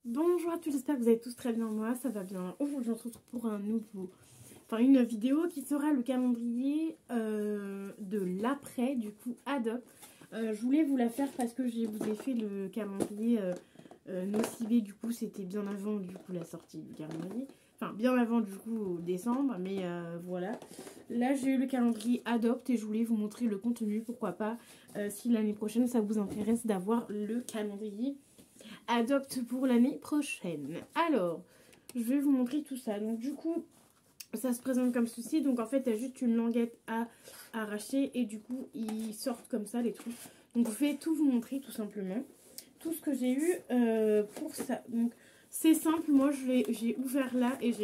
Bonjour à tous, j'espère que vous allez tous très bien, moi ça va bien. Aujourd'hui on se retrouve pour une vidéo qui sera le calendrier de l'après, du coup Adopt. Je voulais vous la faire parce que je vous ai fait le calendrier Nocivé, du coup c'était bien avant du coup la sortie du calendrier. Enfin bien avant du coup décembre, mais voilà. Là j'ai eu le calendrier Adopt et je voulais vous montrer le contenu, pourquoi pas, si l'année prochaine ça vous intéresse d'avoir le calendrier Adopt pour l'année prochaine. Alors, je vais vous montrer tout ça. Donc du coup, ça se présente comme ceci. Donc en fait, il y a juste une languette à arracher et du coup, ils sortent comme ça les trucs. Donc je vais tout vous montrer tout simplement. Tout ce que j'ai eu pour ça. Donc c'est simple, moi j'ai ouvert là et j'ai...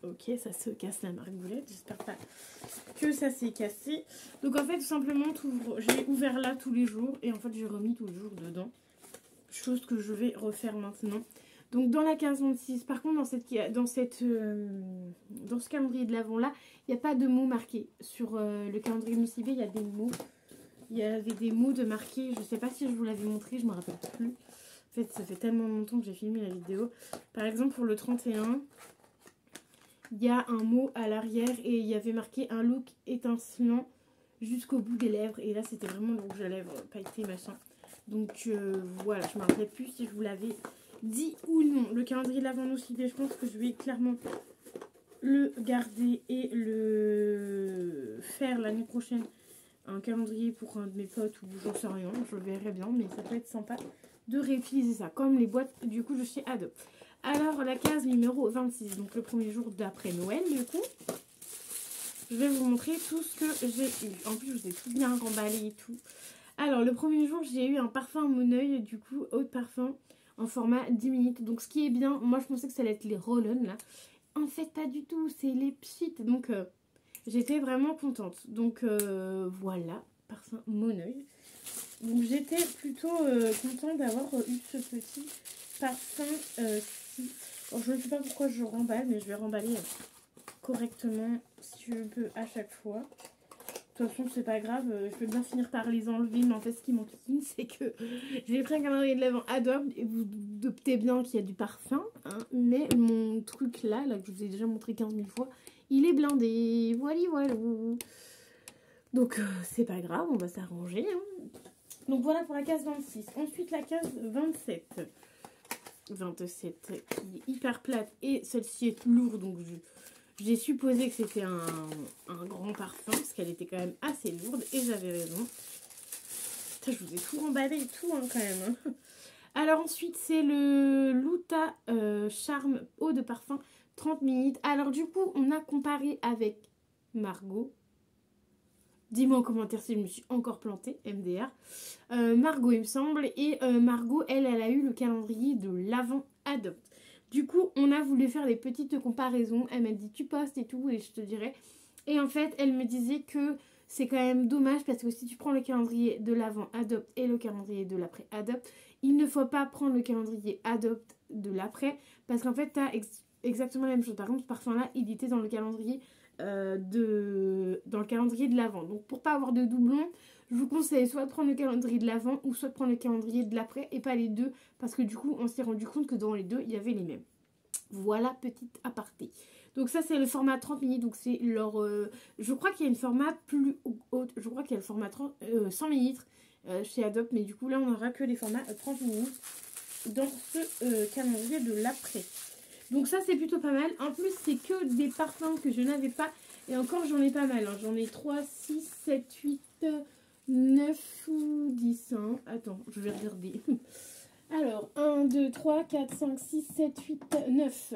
Ok, ça se casse la margoulette, j'espère pas que ça s'est cassé. Donc en fait, tout simplement, j'ai ouvert là tous les jours et en fait, j'ai remis tous les jours dedans. Chose que je vais refaire maintenant. Donc dans la 1526, par contre dans ce calendrier de l'avant là, il n'y a pas de mots marqués. Sur le calendrier Nocivé, il y a des mots. Il y avait des mots de marqués. Je ne sais pas si je vous l'avais montré, je ne me rappelle plus. En fait, ça fait tellement longtemps que j'ai filmé la vidéo. Par exemple, pour le 31, il y a un mot à l'arrière et il y avait marqué un look étincelant jusqu'au bout des lèvres. Et là, c'était vraiment le rouge à lèvres pailleté machin. Donc voilà, je ne me rappelle plus si je vous l'avais dit ou non. Le calendrier de l'avant Nocivé, je pense que je vais clairement le garder et le faire l'année prochaine. Un calendrier pour un de mes potes ou j'en sais rien, je verrai bien, mais ça peut être sympa de réutiliser ça, comme les boîtes du coup de chez Adopt. Alors la case numéro 26, donc le premier jour d'après Noël du coup. Je vais vous montrer tout ce que j'ai eu. En plus, je vous ai tout bien remballé et tout. Alors, le premier jour, j'ai eu un parfum Moneuil, du coup, eau de parfum, en format 10 minutes. Donc, ce qui est bien, moi, je pensais que ça allait être les roll-on, là. En fait, pas du tout, c'est les pchit. Donc, j'étais vraiment contente. Donc, voilà, parfum Moneuil. Donc, j'étais plutôt contente d'avoir eu ce petit parfum-ci. Je ne sais pas pourquoi je remballe, mais je vais remballer correctement, si je peux, à chaque fois. De toute façon, c'est pas grave, je vais bien finir par les enlever, mais en fait, ce qui m'enquiquine, c'est que j'ai pris un calendrier de l'avant Adopt et vous doutez bien qu'il y a du parfum, hein, mais mon truc là, que je vous ai déjà montré 15 000 fois, il est blindé. Voilà, voilà. Donc, c'est pas grave, on va s'arranger. Hein. Donc, voilà pour la case 26. Ensuite, la case 27. 27 qui est hyper plate et celle-ci est lourde, donc j'ai supposé que c'était un grand parfum parce qu'elle était quand même assez lourde et j'avais raison. Putain, je vous ai tout emballé et tout hein, quand même. Hein. Alors ensuite c'est le Luta Charme eau de parfum 30 minutes. Alors du coup on a comparé avec Margot. Dis-moi en commentaire si je me suis encore plantée, MDR. Margot il me semble. Et Margot elle a eu le calendrier de l'avant Adopt. Du coup, on a voulu faire des petites comparaisons. Elle m'a dit, tu postes et tout, et je te dirai. Et en fait, elle me disait que c'est quand même dommage parce que si tu prends le calendrier de l'avant Adopt et le calendrier de l'après Adopt, il ne faut pas prendre le calendrier Adopt de l'après parce qu'en fait, tu as exactement la même chose. Par contre, ce parfum-là, il était dans le calendrier de l'avant. Donc, pour pas avoir de doublons, je vous conseille soit de prendre le calendrier de l'avant ou soit de prendre le calendrier de l'après et pas les deux parce que du coup on s'est rendu compte que dans les deux il y avait les mêmes. Voilà, petite aparté. Donc ça c'est le format 30 minutes, donc c'est leur... je crois qu'il y a une format plus haute, je crois qu'il y a le format 100 minutes chez Adopt, mais du coup là on n'aura que les formats 30 minutes dans ce calendrier de l'après. Donc ça c'est plutôt pas mal. En plus c'est que des parfums que je n'avais pas et encore j'en ai pas mal. Hein. J'en ai 3, 6, 7, 8... 9 ou 10, hein. Attends, je vais regarder. Alors, 1, 2, 3, 4, 5, 6, 7, 8, 9.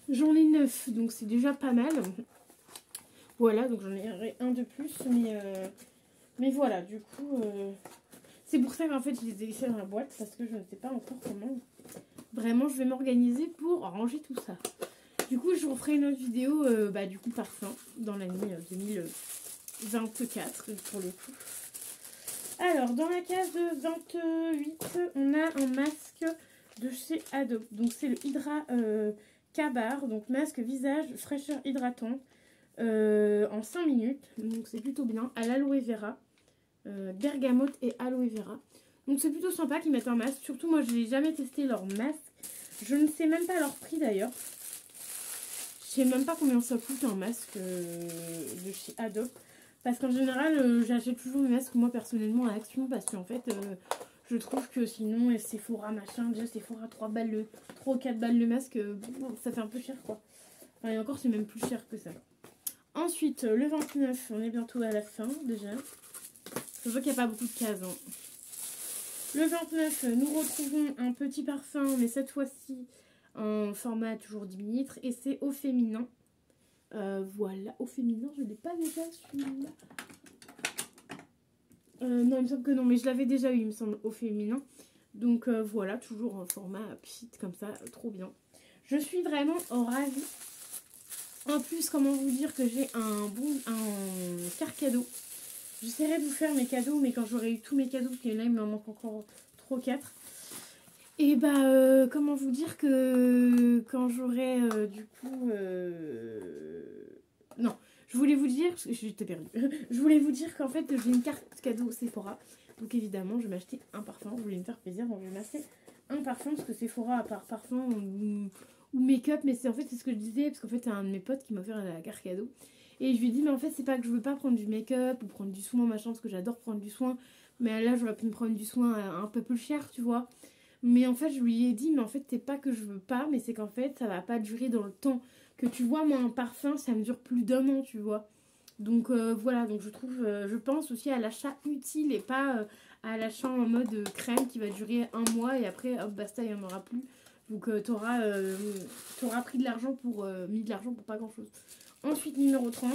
J'en ai 9, donc c'est déjà pas mal. Voilà, donc j'en ai un de plus, mais voilà, du coup, c'est pour ça qu'en fait, je les ai laissés dans la boîte, parce que je ne sais pas encore comment vraiment je vais m'organiser pour ranger tout ça. Du coup, je vous ferai une autre vidéo, du coup, parfum, dans l'année 2024, pour le coup. Alors, dans la case 28, on a un masque de chez Adopt. Donc, c'est le Hydra Kabar. Donc, masque visage, fraîcheur hydratante en 5 minutes. Donc, c'est plutôt bien. À l'aloe vera. Bergamote et aloe vera. Donc c'est plutôt sympa qu'ils mettent un masque. Surtout moi je n'ai jamais testé leur masque. Je ne sais même pas leur prix d'ailleurs. Je sais même pas combien ça coûte un masque de chez Adobe. Parce qu'en général j'achète toujours mes masques moi personnellement à Action. Parce qu'en fait je trouve que sinon Sephora machin. Déjà Sephora 3 ou 4 balles le masque. Ça fait un peu cher quoi. Enfin, et encore c'est même plus cher que ça. Ensuite le 29 on est bientôt à la fin déjà. Je vois qu'il n'y a pas beaucoup de cases. Hein. Le 29, nous retrouvons un petit parfum, mais cette fois-ci en format toujours 10 ml. Et c'est au féminin. Voilà, au féminin, je ne l'ai pas déjà celui-là. Non, il me semble que non, mais je l'avais déjà eu, il me semble, au féminin. Donc voilà, toujours en format petit comme ça, trop bien. Je suis vraiment ravie. En plus, comment vous dire que j'ai un carte cadeau. J'essaierai de vous faire mes cadeaux, mais quand j'aurai eu tous mes cadeaux, parce que là il me manque encore 3 ou 4. Et bah, comment vous dire que quand j'aurai du coup... Non, je voulais vous dire, j'étais perdue. Je voulais vous dire qu'en fait j'ai une carte cadeau Sephora. Donc évidemment, je vais m'acheter un parfum. Je voulais me faire plaisir, donc je vais m'acheter un parfum. Parce que Sephora, à part parfum ou make-up, mais c'est en fait c'est ce que je disais, parce qu'en fait c'est un de mes potes qui m'a offert la carte cadeau. Et je lui ai dit, mais en fait, c'est pas que je veux pas prendre du make-up ou prendre du soin, machin, parce que j'adore prendre du soin. Mais là, j'aurais pu me prendre du soin un peu plus cher, tu vois. Mais en fait, je lui ai dit, mais en fait, c'est pas que je veux pas, mais c'est qu'en fait, ça va pas durer dans le temps. Que tu vois, moi, un parfum, ça me dure plus d'1 an, tu vois. Donc voilà, donc je trouve, je pense aussi à l'achat utile et pas à l'achat en mode crème qui va durer 1 mois et après, hop, basta, il n'y en aura plus. Donc t'auras pris de l'argent pour, mis de l'argent pour pas grand-chose. Ensuite, numéro 30.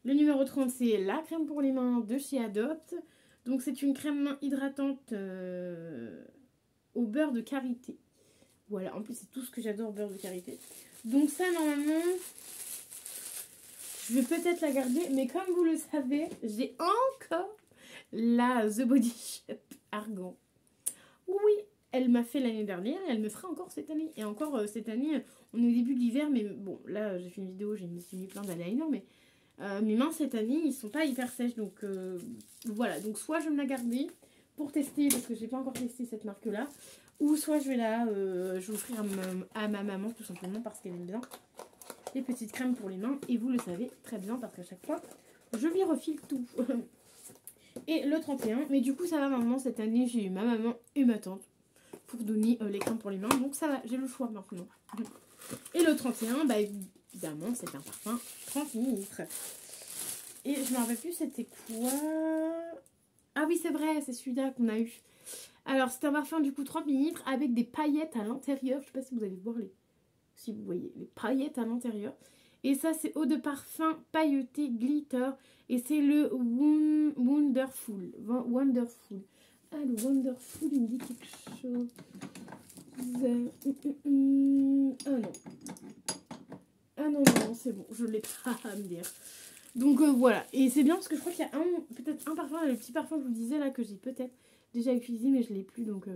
Le numéro 30, c'est la crème pour les mains de chez Adopt. Donc, c'est une crème main hydratante au beurre de karité. Voilà, en plus, c'est tout ce que j'adore, beurre de karité. Donc, ça, normalement, je vais peut-être la garder. Mais comme vous le savez, j'ai encore la The Body Shop Argan. Oui, elle m'a fait l'année dernière et elle me fera encore cette année. Et encore cette année, on est au début de l'hiver, mais bon, là j'ai fait une vidéo, j'ai mis plein d'eyeliner, mais mes mains cette année, ils sont pas hyper sèches. Donc voilà, donc soit je vais me la garder pour tester, parce que j'ai pas encore testé cette marque-là, ou soit je vais je vais offrir à ma maman tout simplement parce qu'elle aime bien les petites crèmes pour les mains. Et vous le savez très bien parce qu'à chaque fois, je lui refile tout. Et le 31, mais du coup ça va maintenant, cette année j'ai eu ma maman et ma tante pour donner les crèmes pour les mains, donc ça va, j'ai le choix maintenant. Et le 31, bah évidemment c'est un parfum 30 ml. Et je me rappelle plus c'était quoi. Ah oui c'est vrai, c'est celui-là qu'on a eu. Alors c'est un parfum du coup 30 ml avec des paillettes à l'intérieur. Je sais pas si vous allez voir si vous voyez les paillettes à l'intérieur. Et ça c'est eau de parfum pailleté glitter. Et c'est le Wonderful. Ah, le Wonderful, il me dit quelque chose. Ah non. Ah non, non, c'est bon. Je l'ai pas à me dire. Donc voilà. Et c'est bien parce que je crois qu'il y a peut-être un parfum, le petit parfum que je vous disais là, que j'ai peut-être déjà utilisé, mais je l'ai plus. Donc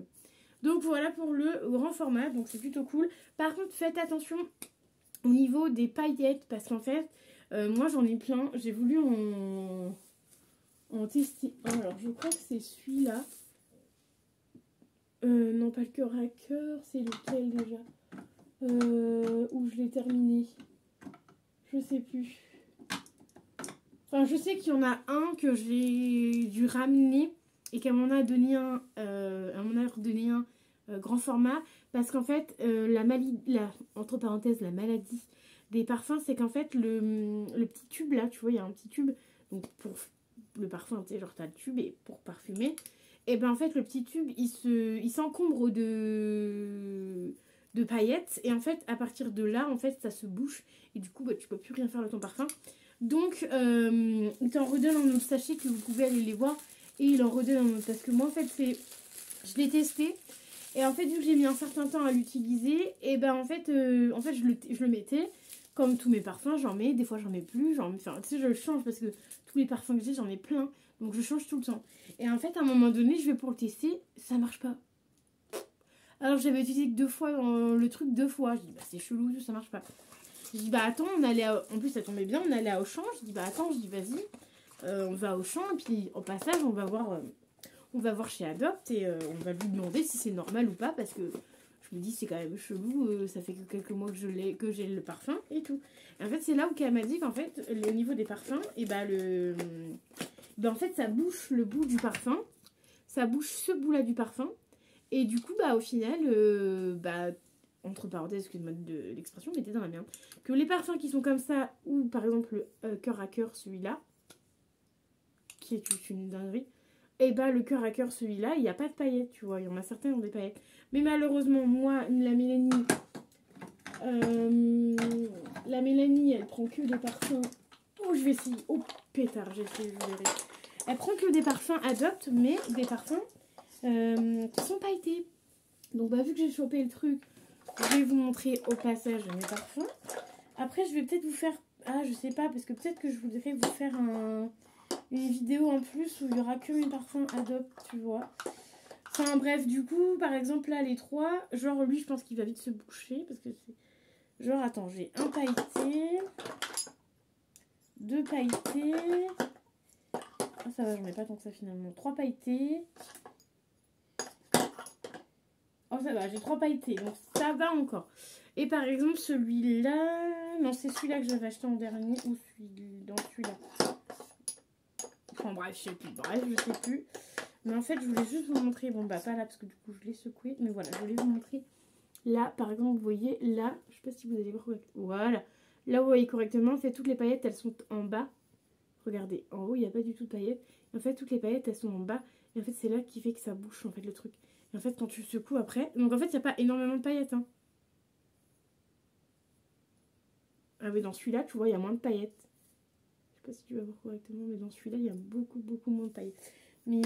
voilà pour le grand format. Donc c'est plutôt cool. Par contre, faites attention au niveau des paillettes. Parce qu'en fait, moi j'en ai plein. J'ai voulu en tester un. Alors je crois que c'est celui-là. Non, pas le cœur à cœur. C'est lequel déjà où je l'ai terminé. Je sais plus. Enfin, je sais qu'il y en a un que j'ai dû ramener et qu'elle m'en a donné un, grand format. Parce qu'en fait, entre parenthèses, la maladie des parfums, c'est qu'en fait, le petit tube là, tu vois, il y a un petit tube. Donc, pour le parfum, tu sais, genre, t'as le tube et pour parfumer. Et ben en fait, le petit tube, il s'encombre de paillettes. Et en fait, à partir de là, en fait, ça se bouche. Et du coup, bah, tu peux plus rien faire de ton parfum. Donc, il t'en redonne un autre sachet que vous pouvez aller les voir. Et il en redonne un autre. Parce que moi, en fait, je l'ai testé. Et en fait, vu que j'ai mis un certain temps à l'utiliser, et ben en fait je le mettais. Comme tous mes parfums, j'en mets. Des fois, j'en mets plus. Enfin, tu sais, je le change parce que tous les parfums que j'ai, j'en ai plein. Donc, je change tout le temps. Et en fait, à un moment donné, je vais pour le tester. Ça marche pas. Alors, j'avais utilisé que 2 fois le truc 2 fois. Je dis, bah, c'est chelou, ça marche pas. Je dis, bah, attends, en plus, ça tombait bien, on allait à Auchan. Je dis, bah, attends, vas-y, on va à Auchan. Et puis, au passage, on va on va voir chez Adopt et on va lui demander si c'est normal ou pas, parce que je me dis c'est quand même chelou, ça fait que quelques mois que j'ai le parfum et tout. Et en fait c'est là où elle m'a dit qu'en fait au niveau des parfums, et en fait ça bouche le bout du parfum, ça bouche ce bout là du parfum, et du coup au final entre parenthèses, excuse-moi de l'expression, mais t'es dans la merde, que les parfums qui sont comme ça, ou par exemple cœur à cœur, celui-là qui est une dinguerie, et le cœur à cœur, celui-là, il n'y a pas de paillettes, tu vois. Il y en a certains qui ont des paillettes. Mais malheureusement, moi, la Mélanie, elle prend que des parfums. Oh, je vais essayer. Oh, pétard, j'ai essayé, je verrai. Elle prend que des parfums Adopt, mais des parfums qui sont pailletés. Donc, vu que j'ai chopé le truc, je vais vous montrer au passage mes parfums. Après, je vais peut-être vous faire... Ah, je sais pas, parce que peut-être que je voudrais vous faire une vidéo en plus où il y aura que mes parfums Adopt, tu vois. Enfin bref, du coup, par exemple là les trois, genre lui je pense qu'il va vite se boucher parce que c'est... Genre attends, j'ai un pailleté, deux pailletés, ah ça va, j'en ai pas tant que ça finalement, trois pailletés, oh ça va, j'ai trois pailletés, donc ça va encore. Et par exemple celui-là, non c'est celui-là que j'avais acheté en dernier, ou celui-là. Enfin bref, je sais plus. Mais en fait, je voulais juste vous montrer, bon pas là parce que du coup je l'ai secoué, mais voilà, je voulais vous montrer là, par exemple, vous voyez là, je sais pas si vous allez voir, voilà, là vous voyez correctement, en fait toutes les paillettes elles sont en bas, regardez, en haut il n'y a pas du tout de paillettes, en fait toutes les paillettes elles sont en bas, et en fait c'est là qui fait que ça bouche en fait le truc, et en fait quand tu secoues après, donc en fait il n'y a pas énormément de paillettes, hein. Ah mais dans celui-là tu vois il y a moins de paillettes. Je sais pas si tu vas voir correctement, mais dans celui-là, il y a beaucoup moins de paillettes. Mais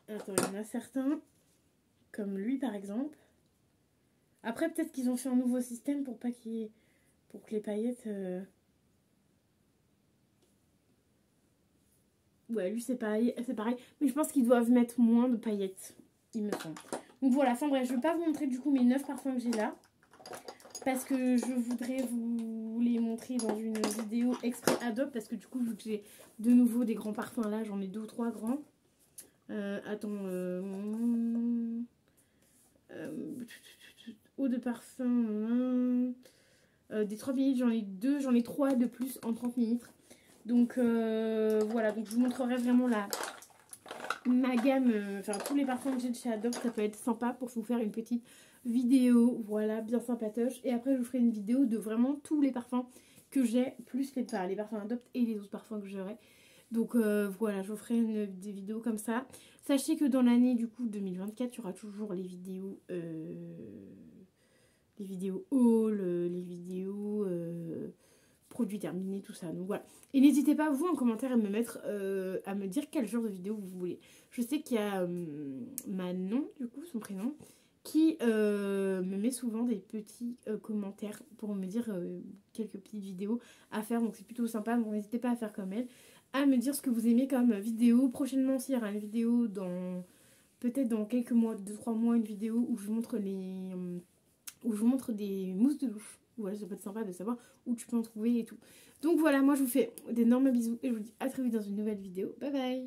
attends, il y en a certains, comme lui par exemple. Après, peut-être qu'ils ont fait un nouveau système pour pas qu'il y ait... pour que les paillettes... Ouais, lui c'est pareil, mais je pense qu'ils doivent mettre moins de paillettes, il me semble. Donc voilà, enfin bref, je vais pas vous montrer du coup mes 9 parfums que j'ai là. Parce que je voudrais vous les montrer dans une vidéo exprès Adopt. Parce que du coup, vu que j'ai de nouveau des grands parfums là, j'en ai 2 ou 3 grands. Eau de parfum. Des 30 ml, j'en ai 3 de plus en 30 ml. Donc voilà, donc je vous montrerai vraiment ma gamme, enfin tous les parfums que j'ai de chez Adopt. Ça peut être sympa pour vous faire une petite vidéo, voilà, bien sympatoche. Et après je vous ferai une vidéo de vraiment tous les parfums que j'ai, plus les parfums Adopt et les autres parfums que j'aurai. Donc voilà, je vous ferai des vidéos comme ça. Sachez que dans l'année du coup 2024, il y aura toujours les vidéos haul, les vidéos produits terminés, tout ça. Donc voilà. Et n'hésitez pas, vous, en commentaire, à me mettre, à me dire quel genre de vidéo vous voulez. Je sais qu'il y a Manon, du coup, son prénom, qui me met souvent des petits commentaires pour me dire quelques petites vidéos à faire. Donc c'est plutôt sympa. Donc n'hésitez pas à faire comme elle, à me dire ce que vous aimez comme vidéo. Prochainement aussi, il y aura une vidéo peut-être dans quelques mois, 2-3 mois, une vidéo où je vous montre des mousses de douche. Voilà, ça peut être sympa de savoir où tu peux en trouver et tout. Donc voilà, moi je vous fais d'énormes bisous et je vous dis à très vite dans une nouvelle vidéo. Bye bye!